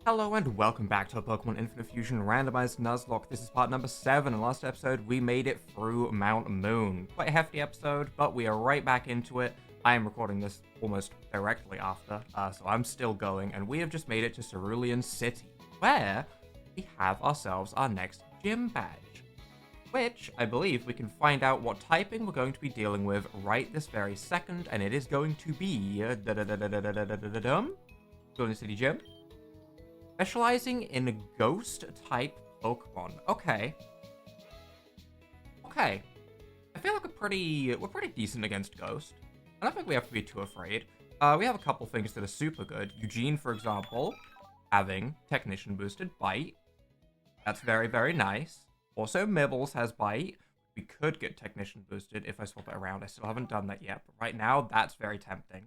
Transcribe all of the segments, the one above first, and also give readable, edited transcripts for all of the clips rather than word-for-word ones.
Hello and welcome back to Pokemon Infinite Fusion Randomized Nuzlocke. This is part number 7, and last episode we made it through Mount Moon. Quite a hefty episode, but we are right back into it. I am recording this almost directly after, so I'm still going, and we have just made it to Cerulean City, where we have ourselves our next gym badge, which I believe we can find out what typing we're going to be dealing with right this very second, and it is going to be Cerulean City Gym. Specializing in ghost-type Pokemon. Okay. I feel like we're pretty decent against Ghost. I don't think we have to be too afraid. We have a couple things that are super good. Eugene, for example, having Technician-boosted Bite. That's very, very nice. Also, Mibbles has Bite. We could get Technician-boosted if I swap it around. I still haven't done that yet, but right now, that's very tempting.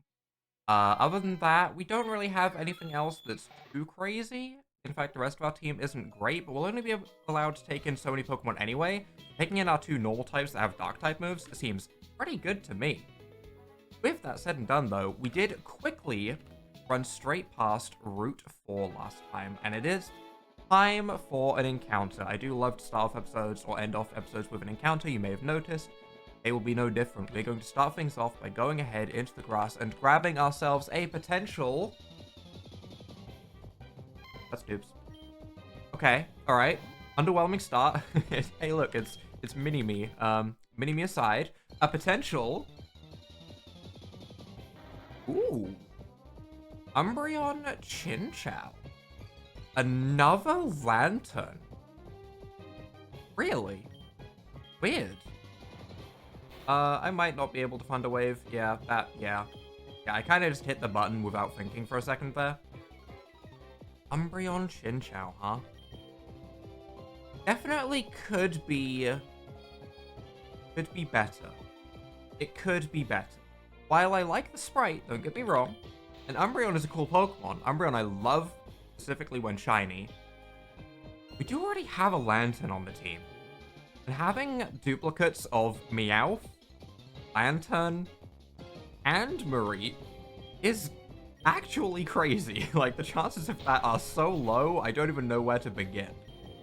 Other than that, we don't really have anything else that's too crazy. In fact, the rest of our team isn't great, but we'll only be allowed to take in so many Pokemon anyway. Taking in our two normal types that have Dark-type moves seems pretty good to me. With that said and done, though, we did quickly run straight past Route 4 last time, and it is time for an encounter. I do love to start off episodes or end off episodes with an encounter, you may have noticed. They will be no different. We're going to start things off by going ahead into the grass and grabbing ourselves a potential... That's dupes. Okay, alright. Underwhelming start. Hey, look, it's Mini-Me. Mini-Me aside. A potential... Ooh. Umbreon Chinchou. Another Lantern. Really? Weird. I might not be able to find a wave. Yeah, yeah, I kind of just hit the button without thinking for a second there. Umbreon Chinchou, huh? Definitely could be better. It could be better. While I like the sprite, don't get me wrong, and Umbreon is a cool Pokemon. Umbreon I love, specifically when shiny. We do already have a Lantern on the team. And having duplicates of Meowth, Lantern, and Mareep is actually crazy. Like, the chances of that are so low, I don't even know where to begin.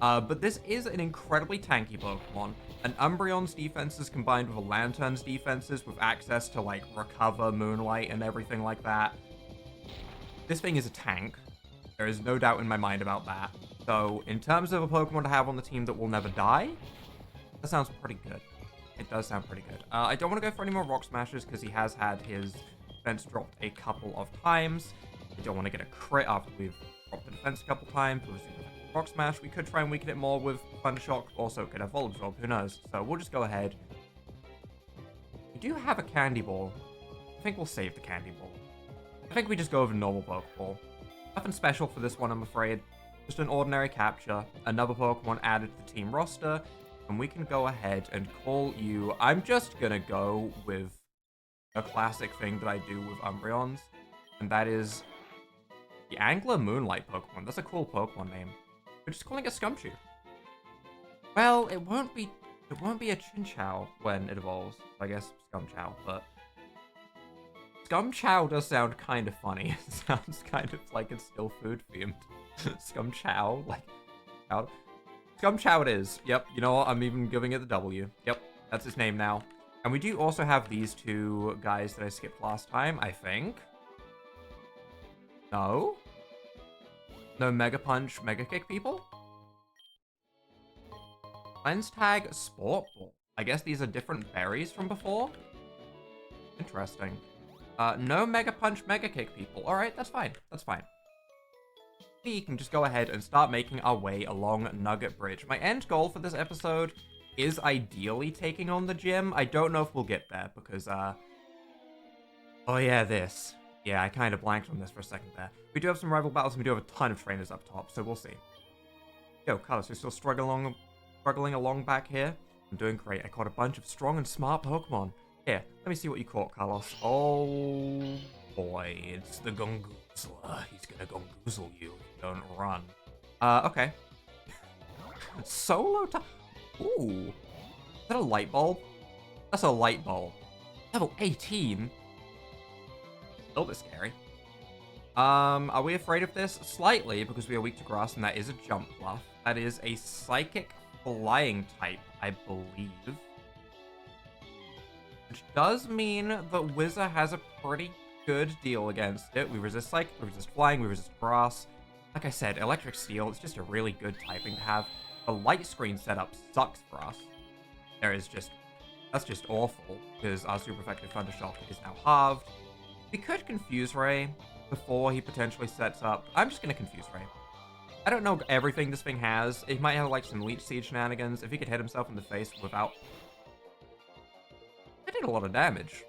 But this is an incredibly tanky Pokemon, and Umbreon's defenses combined with a Lantern's defenses with access to, like, Recover, Moonlight, and everything like that. This thing is a tank. There is no doubt in my mind about that. So, in terms of a Pokemon to have on the team that will never die, that sounds pretty good. It does sound pretty good. I don't want to go for any more Rock Smashes because he has had his defense dropped a couple of times. I don't want to get a crit after we've dropped the defense a couple times. We'll just do Rock Smash. We could try and weaken it more with Thunder Shock. Also, could have Volt Absorb. Who knows? So we'll just go ahead. We do have a Candy Ball. I think we'll save the Candy Ball. I think we just go with a normal Pokeball. Nothing special for this one, I'm afraid. Just an ordinary capture. Another Pokemon added to the team roster. And we can go ahead and call you... I'm just gonna go with a classic thing that I do with Umbreons. And that is the Angler Moonlight Pokemon. That's a cool Pokemon name. We're just calling it Scumchew. Well, it won't be a Chinchou when it evolves. I guess Scumchow, but... Scumchow does sound kind of funny. It sounds kind of like it's still food themed. Scumchow, like... Scumchow it is. Yep, you know what? I'm even giving it the W. Yep, that's his name now. And we do also have these two guys that I skipped last time, I think. No? No Mega Punch, Mega Kick people? Lens Tag, Sport Ball. I guess these are different berries from before? Interesting. No Mega Punch, Mega Kick people. Alright, that's fine. That's fine. We can just go ahead and start making our way along Nugget Bridge. My end goal for this episode is ideally taking on the gym. I don't know if we'll get there because, oh yeah, this. Yeah, I kind of blanked on this for a second there. We do have some rival battles and we do have a ton of trainers up top, so we'll see. Yo, Carlos, you're still struggling along back here? I'm doing great. I caught a bunch of strong and smart Pokemon. Here, let me see what you caught, Carlos. Oh boy, it's the Gungoozler. He's gonna Gungoozle you. Don't run. Okay. Solo time. Ooh. Is that a light bulb? That's a light bulb. Level 18? A little bit scary. Are we afraid of this? Slightly, because we are weak to grass, and that is a jump bluff. That is a psychic flying type, I believe. Which does mean that Wizard has a pretty good deal against it. We resist psychic, we resist flying, we resist grass. Like I said, electric steel is just a really good typing to have. The light screen setup sucks for us. That's just awful, because our super effective Thunder Shock is now halved. We could Confuse Ray before he potentially sets up. I'm just going to Confuse Ray. I don't know everything this thing has. It might have like some Leech Seed shenanigans. If he could hit himself in the face without... That did a lot of damage.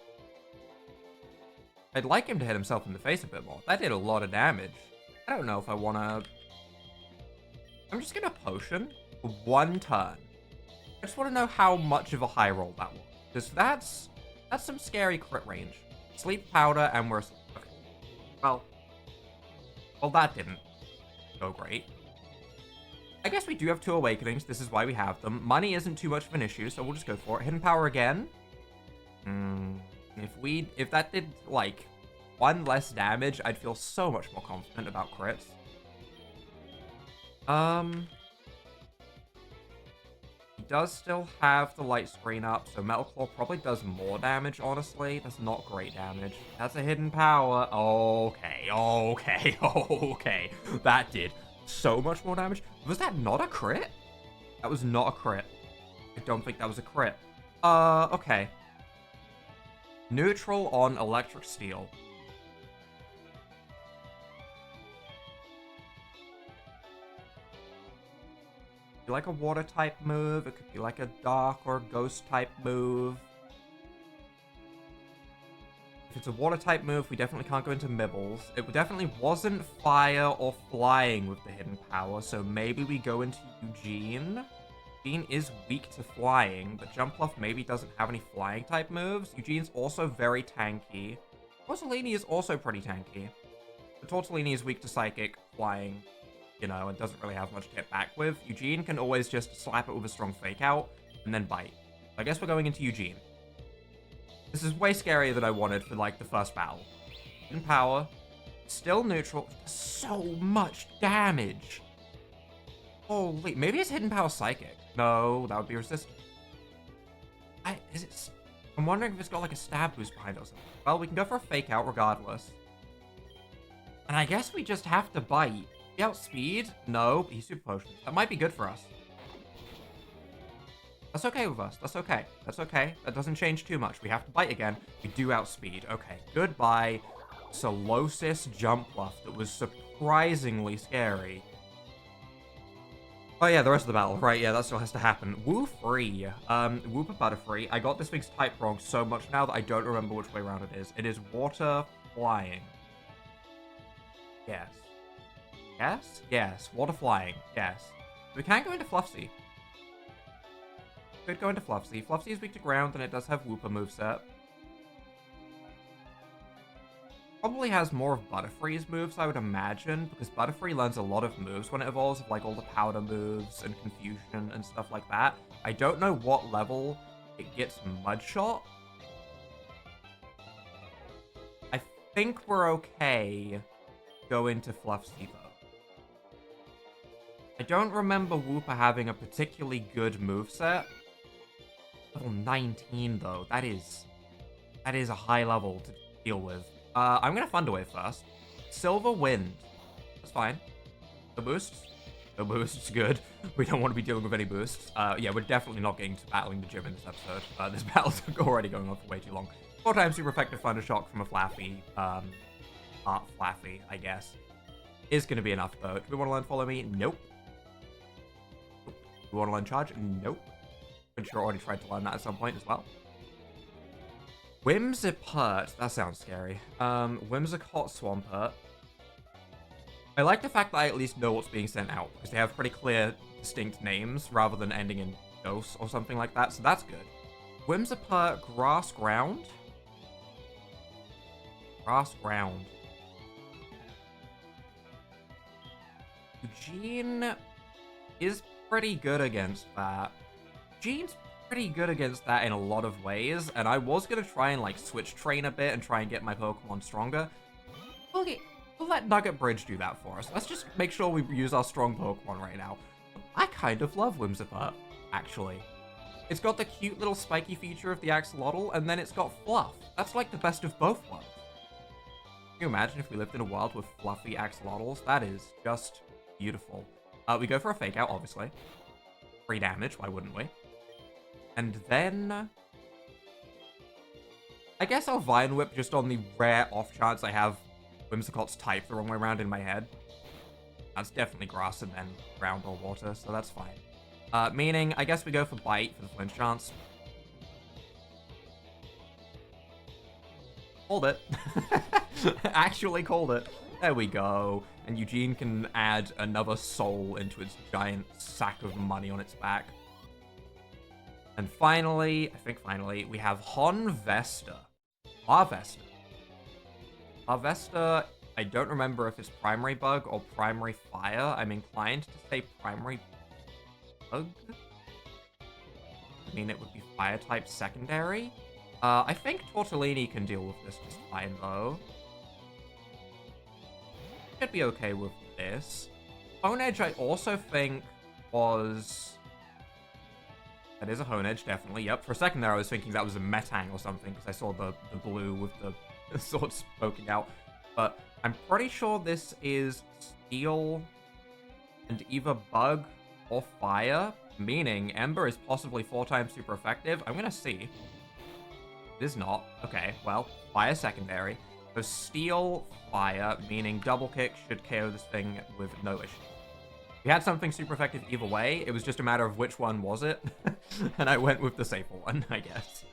I'd like him to hit himself in the face a bit more. That did a lot of damage. I don't know if I want to... I'm just going to Potion for 1 turn. I just want to know how much of a high roll that was. Because that's some scary crit range. Sleep Powder and we're... Well, that didn't go great. I guess we do have 2 Awakenings. This is why we have them. Money isn't too much of an issue, so we'll just go for it. Hidden Power again. If that did, like, 1 less damage, I'd feel so much more confident about crits. He does still have the light screen up, so Metal Claw probably does more damage, honestly. That's not great damage. That's a hidden power. Okay. That did so much more damage. Was that not a crit? That was not a crit. I don't think that was a crit. Okay. Neutral on Electric Steel. Be like a water type move. It could be like a dark or ghost type move. If it's a water type move, we definitely can't go into Mibbles. It definitely wasn't fire or flying with the hidden power, so maybe we go into Eugene. Eugene is weak to flying, but Jumpluff maybe doesn't have any flying type moves. Eugene's also very tanky. Tortellini is also pretty tanky. But Tortellini is weak to psychic, flying, you know, and doesn't really have much to get back with. Eugene can always just slap it with a strong fake out and then bite. I guess we're going into Eugene. This is way scarier than I wanted for, like, the first battle. Hidden power. Still neutral. So much damage. Holy. Maybe it's hidden power psychic. No, that would be resistant. I'm wondering if it's got, like, a stab boost behind it or something. Well, we can go for a fake out regardless. And I guess we just have to bite. He outspeed? No, he's super potion. That might be good for us. That's okay with us. That's okay. That's okay. That doesn't change too much. We have to bite again. We do outspeed. Okay. Goodbye, Solosis jump buff that was surprisingly scary. Oh yeah, the rest of the battle. Right, yeah, that still has to happen. Woo free. Wooper Butterfree. I got this thing's type wrong so much now that I don't remember which way around it is. It is water flying. Yes. Yes? Yes. Water flying. Yes. We can't go into Fluffsy. Could go into Fluffsy. Fluffsy is weak to ground, and it does have Wooper moveset. Probably has more of Butterfree's moves, I would imagine, because Butterfree learns a lot of moves when it evolves, like all the powder moves and confusion and stuff like that. I don't know what level it gets Mud Shot. I think we're okay go into Fluffsy, though. I don't remember Wooper having a particularly good moveset. Level 19, though. That is a high level to deal with. I'm gonna Thunder Wave first. Silver Wind. That's fine. No boosts. No boosts, good. We don't want to be dealing with any boosts. Yeah, we're definitely not getting to battling the gym in this episode. This battle's already going on for way too long. 4 times super effective Thunder Shock from a Flaffy. Flaffy, I guess. Is gonna be enough, though. Do we want to learn Follow Me? Nope. Do we want to learn Charge? Nope. Pretty sure I already tried to learn that at some point as well. Whimsipert. That sounds scary. Whimsicott Swampert. I like the fact that I at least know what's being sent out, because they have pretty clear, distinct names, rather than ending in Dose or something like that, so that's good. Whimsipert Grass Ground? Grass Ground. Eugene is pretty good against that. Eugene's pretty good against that in a lot of ways, and I was gonna try and like switch train a bit and try and get my Pokemon stronger. We'll let Nugget Bridge do that for us. Let's just make sure we use our strong Pokemon right now. I kind of love Whimsicott, actually. It's got the cute little spiky feature of the Axolotl, and then it's got fluff. That's like the best of both worlds. Can you imagine if we lived in a world with fluffy Axolotls? That is just beautiful. We go for a Fake Out, obviously. Free damage, why wouldn't we? And then... I guess I'll Vine Whip just on the rare off chance I have Whimsicott's type the wrong way around in my head. That's definitely grass and then ground or water, so that's fine. Meaning, I guess we go for Bite for the flinch chance. Called it. Actually called it. There we go. And Eugene can add another soul into its giant sack of money on its back. And finally, I think finally, we have Honvesta. Harvester. Harvester, I don't remember if it's Primary Bug or Primary Fire. I'm inclined to say Primary Bug. I mean, it would be Fire type secondary. I think Tortellini can deal with this just fine, though. Should be okay with this. Honedge, I also think, was... That is a Honedge, definitely. Yep. For a second there, I was thinking that was a Metang or something, because I saw the blue with the swords poking out. But I'm pretty sure this is Steel and either Bug or Fire, meaning Ember is possibly 4 times super effective. I'm going to see. It is not. Okay, well, Fire secondary. So Steel, Fire, meaning Double Kick should KO this thing with no issue. We had something super effective either way. It was just a matter of which one was it. And I went with the safer one, I guess.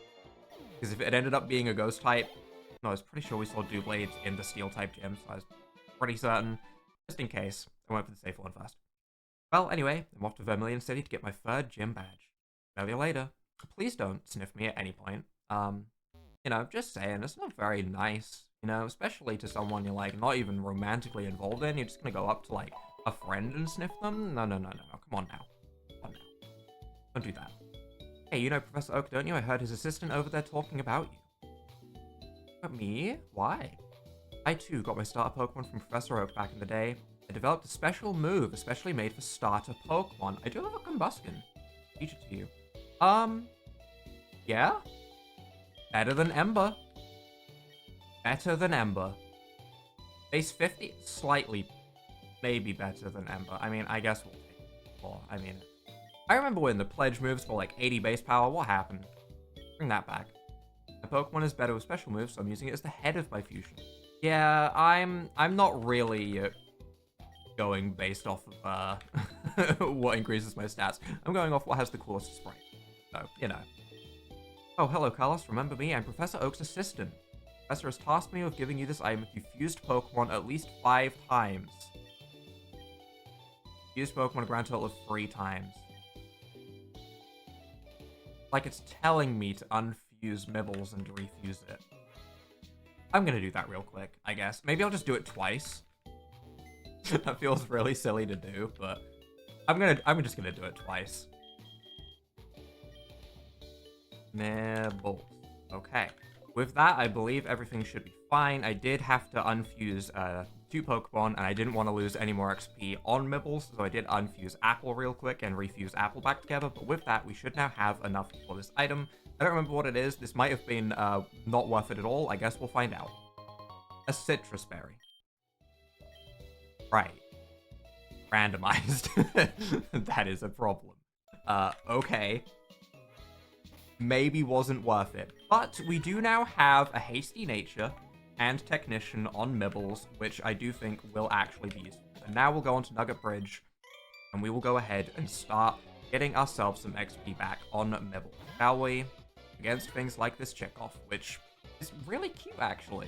Because if it ended up being a ghost type... No, I was pretty sure we saw Doublades in the steel type gym, so I was pretty certain. Just in case, I went for the safer one first. Well, anyway, I'm off to Vermilion City to get my 3rd gym badge. Tell you later. Please don't sniff me at any point. You know, just saying, it's not very nice. You know, especially to someone you're, like, not even romantically involved in. You're just gonna go up to, like, a friend and sniff them? No. Come on now. Come on now. Don't do that. Hey, you know Professor Oak, don't you? I heard his assistant over there talking about you. About me? Why? I, too, got my starter Pokemon from Professor Oak back in the day. I developed a special move, especially made for starter Pokemon. I do have a Combuskin. Teach it to you. Yeah? Better than Ember. Better than Ember. Base 50? Slightly maybe better than Ember. I mean, I guess we'll take it. Well, I mean, I remember when the pledge moves for like 80 base power. What happened? Bring that back. My Pokemon is better with special moves, so I'm using it as the head of my fusion. Yeah, I'm not really going based off of what increases my stats. I'm going off what has the coolest sprite. So, you know. Oh, hello, Carlos. Remember me? I'm Professor Oak's assistant. Professor has tasked me with giving you this item if you fused Pokemon at least 5 times. Fused Pokemon a grand total of 3 times. Like it's telling me to unfuse Mibbles and refuse it. I'm gonna do that real quick, I guess. Maybe I'll just do it twice. That feels really silly to do, but I'm just gonna do it twice. Mibbles. Okay. With that, I believe everything should be fine. I did have to unfuse 2 Pokemon, and I didn't want to lose any more XP on Mibbles, so I did unfuse Apple real quick and refuse Apple back together, but with that, we should now have enough for this item. I don't remember what it is. This might have been not worth it at all. I guess we'll find out. A citrus berry. Right. Randomized. That is a problem. Okay. Maybe wasn't worth it. But we do now have a Hasty Nature and Technician on Mibbles, which I do think will actually be useful. And now we'll go on to Nugget Bridge, and we will go ahead and start getting ourselves some XP back on Mibbles, shall we? Against things like this Chickoff, which is really cute, actually.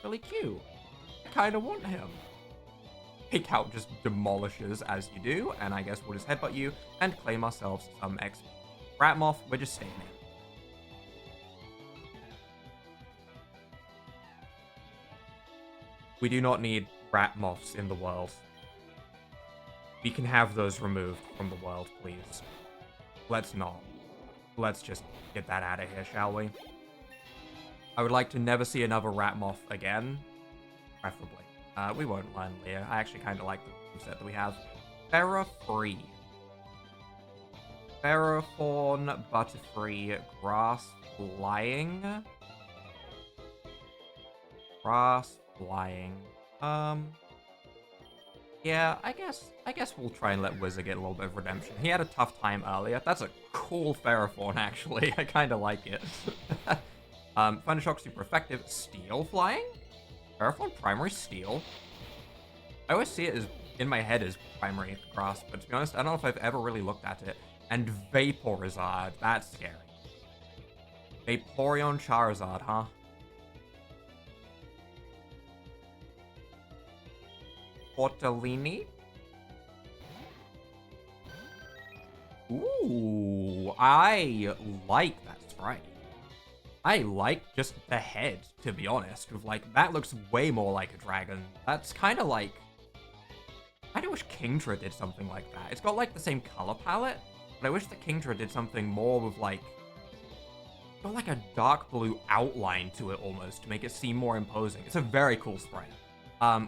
Really cute. I kind of want him. Pick Out just demolishes as you do, and I guess we'll just headbutt you and claim ourselves some XP. Ratmoff, we're just staying here. We do not need Ratmoffs in the world. We can have those removed from the world, please. Let's not. Let's just get that out of here, shall we? I would like to never see another Ratmoff again. preferably. We won't learn Leer. I actually kind of like the set that we have. Ferrofree. Ferrothorn, Butterfree, Grass Flying. Grass Flying. Yeah, I guess we'll try and let Wizard get a little bit of redemption. He had a tough time earlier. That's a cool Ferrothorn, actually. I kind of like it. Thunder Shock, super effective. Steel Flying? Ferrothorn, primary Steel? I always see it as, in my head, as primary Grass, but to be honest, I don't know if I've ever really looked at it. And Vaporizard, that's scary. Vaporeon Charizard, huh? Tortellini? Ooh, I like that sprite. I like just the head, to be honest. With like, that looks way more like a dragon. That's kind of like... I kinda wish Kingdra did something like that. It's got like the same color palette, but I wish the Kingdra did something more with like... got like a dark blue outline to it almost, to make it seem more imposing. It's a very cool sprite.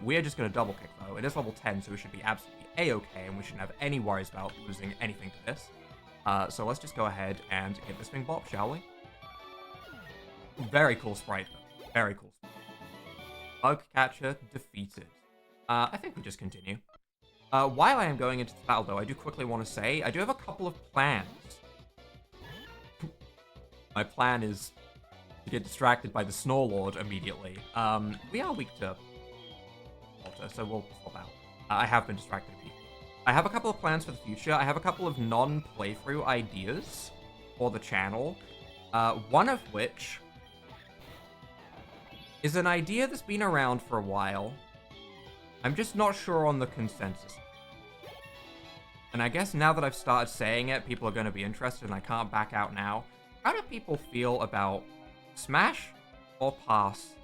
We are just going to double kick though. It is level 10, so we should be absolutely a-okay, and we shouldn't have any worries about losing anything to this. So let's just go ahead and give this thing bop, shall we? Very cool sprite though. Very cool sprite. Bug Catcher defeated. I think we just continue. While I am going into the battle though, I do quickly want to say, I do have a couple of plans. My plan is to get distracted by the Snorlord immediately. We are weak to water, so we'll swap out. I have been distracted. I have a couple of plans for the future. I have a couple of non-playthrough ideas for the channel. One of which is an idea that's been around for a while. I'm just not sure on the consensus. And I guess now that I've started saying it, people are going to be interested and I can't back out now. How do people feel about Smash or Pass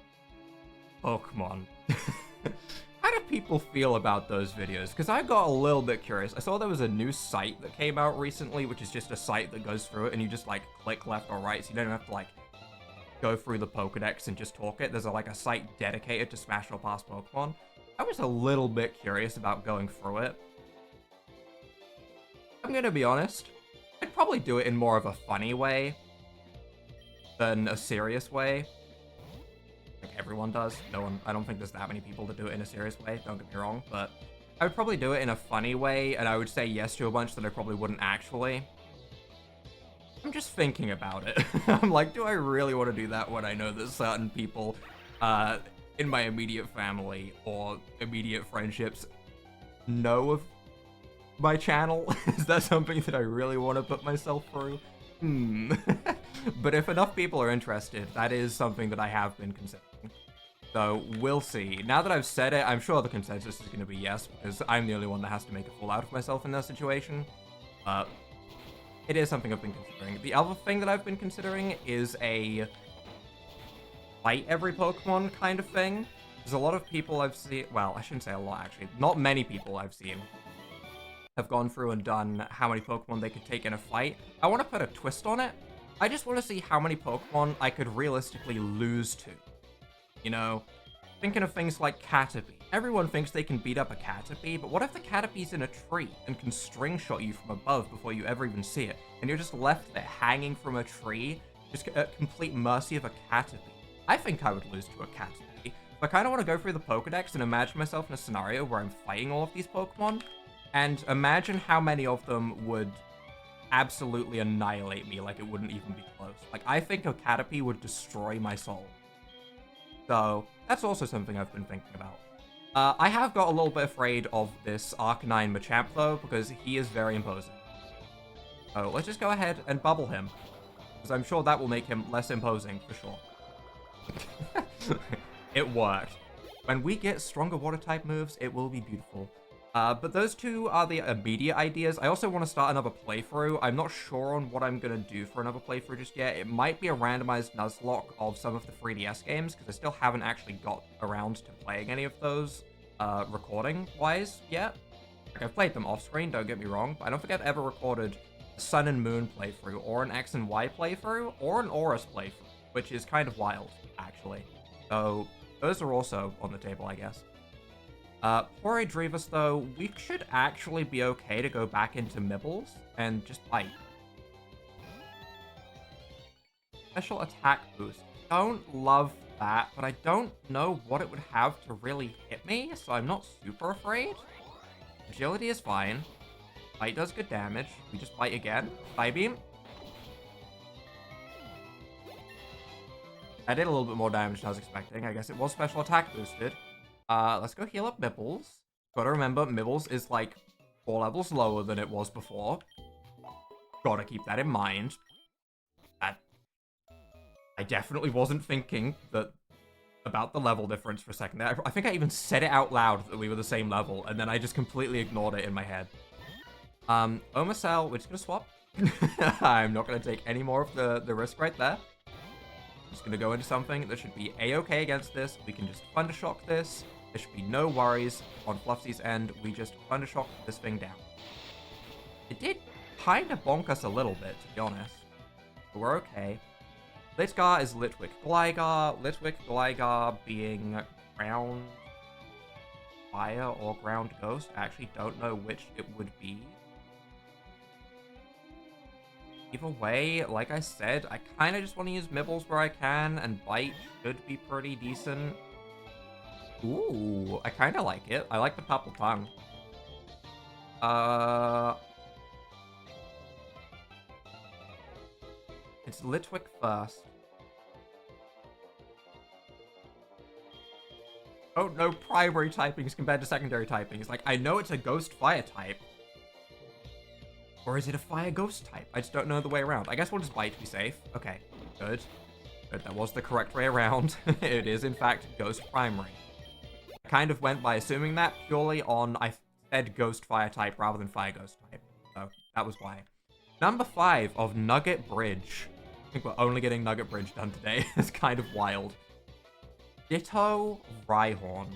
Pokemon? How do people feel about those videos? Because I got a little bit curious. I saw there was a new site that came out recently, which is just a site that goes through it and you just like click left or right, so you don't have to like go through the Pokedex and just talk it. There's like a site dedicated to Smash or Pass Pokemon. I was a little bit curious about going through it. I'm gonna be honest. I'd probably do it in more of a funny way than a serious way. Like everyone does. No one, I don't think there's that many people that do it in a serious way, don't get me wrong, but I would probably do it in a funny way, and I would say yes to a bunch that I probably wouldn't actually. I'm just thinking about it. I'm like, do I really want to do that when I know that certain people in my immediate family or immediate friendships know of my channel? Is that something that I really want to put myself through? But if enough people are interested, that is something that I have been considering. So we'll see. Now that I've said it, I'm sure the consensus is going to be yes, because I'm the only one that has to make a fool out of myself in that situation. It is something I've been considering. The other thing that I've been considering is a fight every Pokemon kind of thing. There's a lot of people I've seen, well, I shouldn't say a lot actually, not many people I've seen have gone through and done how many Pokemon they could take in a fight. I want to put a twist on it. I just want to see how many Pokemon I could realistically lose to. You know, thinking of things like Caterpie. Everyone thinks they can beat up a Caterpie, but what if the Caterpie's in a tree and can string shot you from above before you ever even see it, and you're just left there hanging from a tree, just at complete mercy of a Caterpie? I think I would lose to a Caterpie. So I kind of want to go through the Pokedex and imagine myself in a scenario where I'm fighting all of these Pokemon, and imagine how many of them would absolutely annihilate me, like it wouldn't even be close. Like, I think a Caterpie would destroy my soul. So, that's also something I've been thinking about. I have got a little bit afraid of this Arcanine Machamp, though, because he is very imposing. So, let's just go ahead and bubble him, because I'm sure that will make him less imposing, for sure. It worked. When we get stronger water-type moves, it will be beautiful. But those two are the immediate ideas. I also want to start another playthrough. I'm not sure on what I'm going to do for another playthrough just yet. It might be a randomized Nuzlocke of some of the 3DS games, because I still haven't actually got around to playing any of those recording-wise yet. Like, I've played them off-screen, don't get me wrong, but I don't think I've ever recorded a Sun and Moon playthrough, or an X and Y playthrough, or an Aurus playthrough, which is kind of wild, actually. So Those are also on the table, I guess. Poor Drevis, though, we should actually be okay to go back into Mibbles and just bite. Special attack boost. Don't love that, but I don't know what it would have to really hit me, so I'm not super afraid. Agility is fine. Bite does good damage. We just bite again. Thigh beam. I did a little bit more damage than I was expecting. I guess it was special attack boosted. Let's go heal up Mibbles. Gotta remember, Mibbles is like 4 levels lower than it was before. Gotta keep that in mind. I definitely wasn't thinking about the level difference for a second there. I think I even said it out loud that we were the same level, and then I just completely ignored it in my head. Omacell, we're just gonna swap. I'm not gonna take any more of the risk right there. I'm just gonna go into something that should be a-okay against this. We can just Thundershock this. There should be no worries on Fluffsy's end. We just Thundershock this thing down. It did kind of bonk us a little bit, to be honest. But we're okay. Litgar is Litwick Gligar. Litwick Gligar being ground fire or ground ghost. I actually don't know which it would be. Either way, like I said, I kind of just want to use Mibbles where I can, and Bite should be pretty decent. Ooh, I kind of like it. I like the purple tongue. It's Litwick first. Oh, no primary typings compared to secondary typings. Like, I know it's a ghost fire type. Or is it a fire ghost type? I just don't know the way around. I guess we'll just bite to be safe. Okay, good. Good, that was the correct way around. It is, in fact, ghost primary. I kind of went by assuming that purely on, I said ghost fire type rather than fire ghost type. So, that was why. Number 5 of Nugget Bridge. I think we're only getting Nugget Bridge done today. It's kind of wild. Ditto Rhyhorn.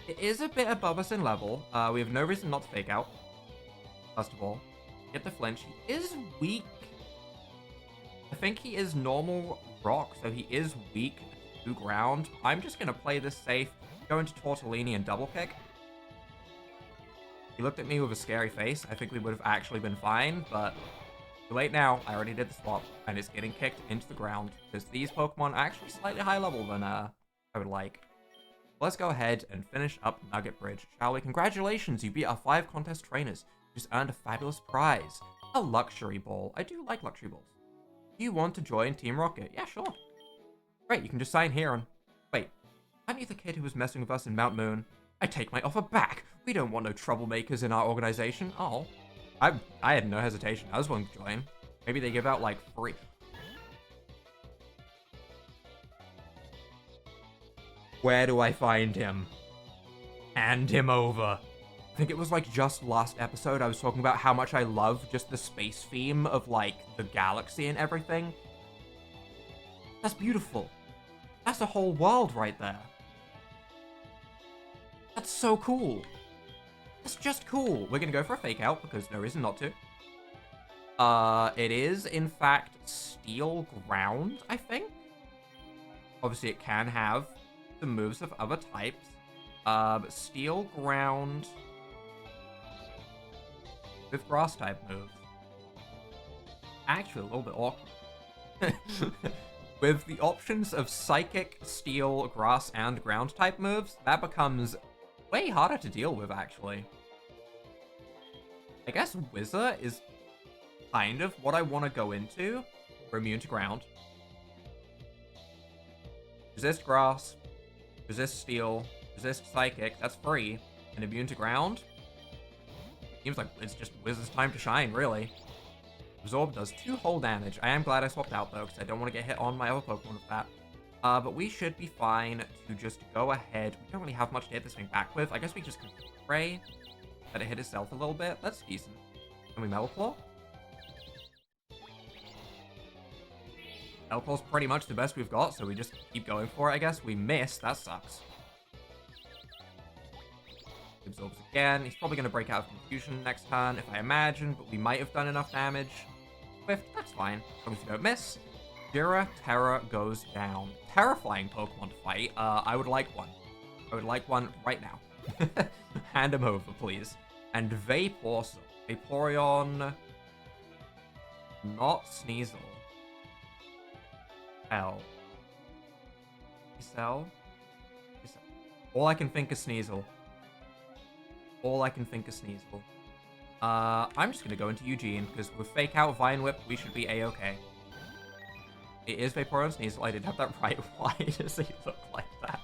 It is a bit above us in level. We have no reason not to fake out. First of all, get the flinch. He is weak. I think he is normal rock, so he is weak to ground. I'm just going to play this safe, go into Tortellini and double kick. He looked at me with a scary face. I think we would have actually been fine, but too late now. I already did the swap, and it's getting kicked into the ground because these Pokemon are actually slightly higher level than I would like. Let's go ahead and finish up Nugget Bridge, shall we? Congratulations, you beat our 5 contest trainers. You just earned a fabulous prize. A luxury ball. I do like luxury balls. Do you want to join Team Rocket? Yeah, sure. Great, you can just sign here and... Wait, aren't you the kid who was messing with us in Mount Moon? I take my offer back. We don't want no troublemakers in our organization. Oh. I had no hesitation. I was willing to join. Maybe they give out, like, free... Where do I find him? Hand him over. I think it was, like, just last episode I was talking about how much I love just the space theme of, like, the galaxy and everything. That's beautiful. That's a whole world right there. That's so cool. That's just cool. We're gonna go for a fake out because no reason not to. It is, in fact, Steel Ground, I think. Obviously, it can have the moves of other types. But Steel Ground with Grass type moves. Actually, a little bit awkward. With the options of Psychic, Steel, Grass, and Ground type moves, that becomes way harder to deal with, actually. I guess Wizard is kind of what I want to go into. We're immune to ground. Resist Grass, resist Steel, resist Psychic, that's free, and immune to ground. Seems like it's just Wizard's time to shine, really. Absorb does 2 whole damage. I am glad I swapped out, though, because I don't want to get hit on my other Pokemon with that. But we should be fine to just go ahead. We don't really have much to hit this thing back with. I guess we just can pray that it hit itself a little bit. That's decent. Can we Metal Claw? Metal Claw's pretty much the best we've got, so we just keep going for it, I guess. We miss. That sucks. He absorbs again. He's probably going to break out of Confusion next turn, if I imagine, but we might have done enough damage. Swift, that's fine. As long as we don't miss. Jira Terra goes down. Terrifying Pokemon to fight. I would like one. I would like one right now. Hand him over, please. And Vaporeon. Vaporeon. Not Sneasel. L. Cell. All I can think is Sneasel. All I can think is Sneasel. I'm just gonna go into Eugene, because with Fake Out Vine Whip, we should be A-okay. It is Vaporeon Sneasel. I did have that right. Why does he look like that?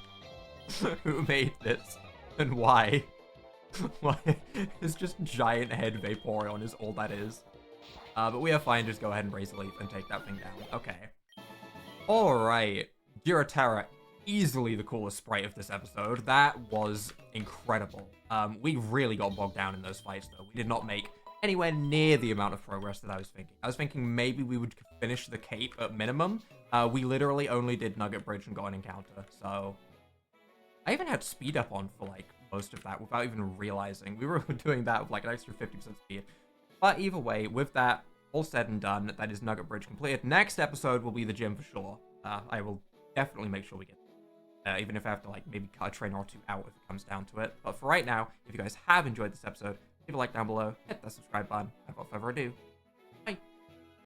Who made this? And why? Why? It's just giant head Vaporeon is all that is. But we are fine. Just go ahead and Razor Leaf and take that thing down. Okay. Alright. Giraterra, easily the coolest sprite of this episode. That was incredible. We really got bogged down in those fights, though. We did not make anywhere near the amount of progress that I was thinking. I was thinking maybe we would finish the cape at minimum. We literally only did Nugget Bridge and got an encounter, so... I even had speed up on for, like, most of that without even realizing. We were doing that with, like, an extra 50% speed. But either way, with that all said and done, that is Nugget Bridge completed. Next episode will be the gym for sure. I will definitely make sure we get there. Even if I have to, like, maybe cut a trainer or two out if it comes down to it. But for right now, if you guys have enjoyed this episode, leave a like down below, hit that subscribe button, and without further ado,